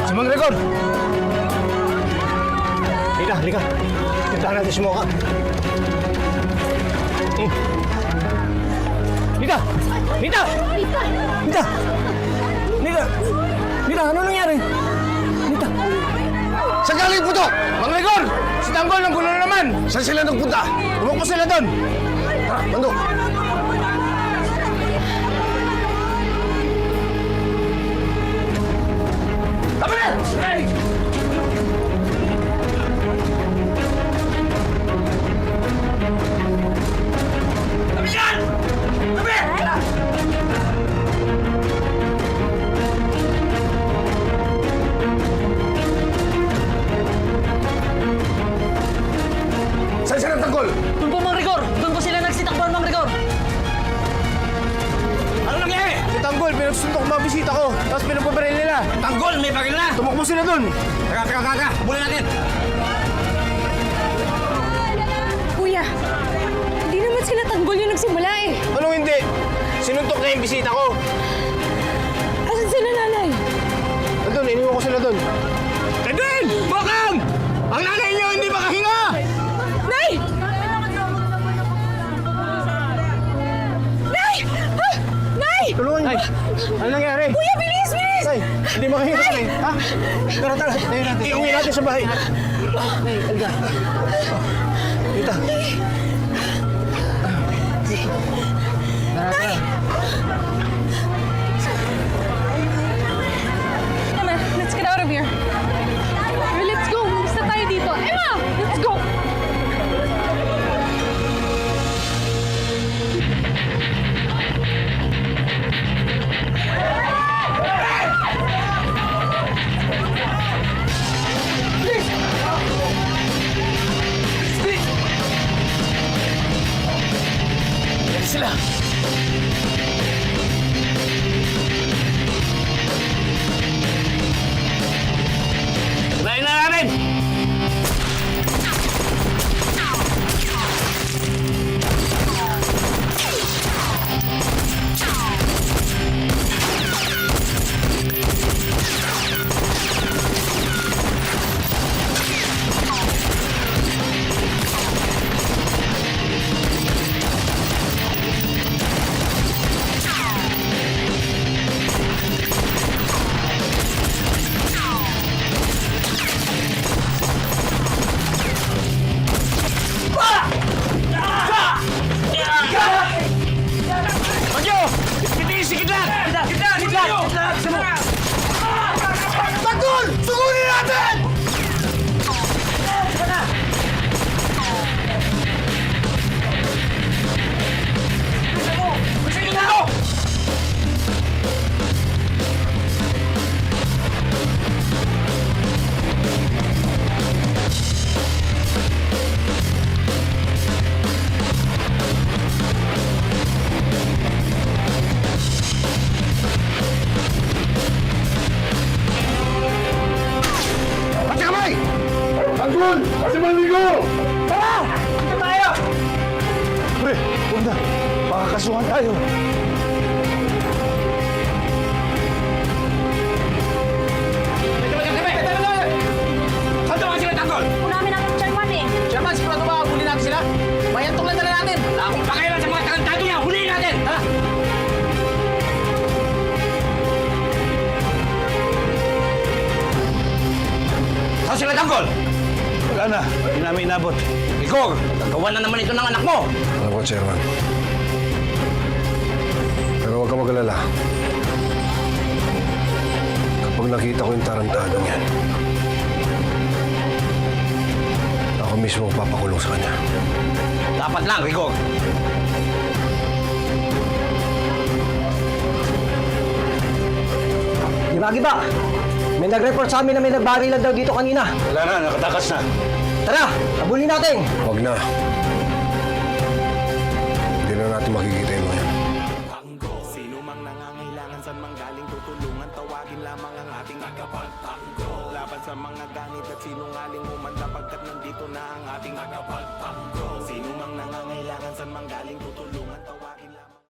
Si Mang Rigor! Halika, halika. Tintahan natin si Mocha. Nita! Nita! Nita! Nita! Nita! Nita, ano nangyari? Nita! Saan galing po to? Mang Rigor! Si Tanggol ng gulo naman! Saan sila nagpunta? Tumakbo sila doon! Tara, Mando! Tama na! Hey! Tabi yan! Tabi! Saan sila Tanggol? Doon po, Mang Rigor! Doon po sila nagsitakbuhan, Mang Rigor! Ano nangyari? Si Tanggol, pinagsuntok ang mga bisita ko. Tapos pinapabaril nila. Tanggol, may bagil na! Tumakbo sila doon. Teka! Habulin natin! Kuya, hindi naman sila Tanggol yung nagsimula eh. Anong hindi? Sinuntok na yung bisita ko. Asan sila, nanay? Nandun, iniwan ko sila doon. Tedin! Bokang! Ang nanay niyo hindi makahinga! Nay! Nay! Ah! Nay! Tulungan niyo. Ano nangyari? Kuya, bilis! Bilis! Nay, hindi makahinga kami. Ha? Tara, tayo natin. Iuwi natin sa bahay. Nay, alga. Tita. Nay! Emma, let's get out of here. Let's go! Basta tayo dito. Emma! Let's go! Sila. Lain na natin! Bagyo! Titiis si Kidlat! Kidlat! Tanggol! Sugunin natin! Pati kamay! Tanggol! Kasi maligo! Tara! Dito tayo! Pre, huwag na. Baka kasuhan tayo. Saan naman sila, Tanggol? Unamin ang Chairman eh. Chairman, sigurado ba huli natin sila? Mayantong lang dala natin! Wala akong pakailan sa mga tarantado niya! Huliin natin! Ha? Saan sila, Tanggol? Wala na. Hindi namin inabot. Igor, nagawa na naman ito ng anak mo! Alam ko, Chairman. Pero huwag ka mag-alala. Kapag nakita ko yung tarantadong yan, ako mismo ang papakulong sa kanya. Dapat lang, Igor. Giba! May nag-report sa amin na may nagbarilan daw dito kanina. Wala na, nakatakas na. Tara! Habulin natin! Huwag na. Hindi na natin makikita yung mga yan. Sino mang nangangailangan sa manggaling tutulungan, tawagin lamang ang ating tagapagtanggol. Laban sa mga ganit at sinungaling umanda pagkat nandito na ang ating tagapagtanggol. Sino mang nangangailangan sa manggaling tutulungan, tawagin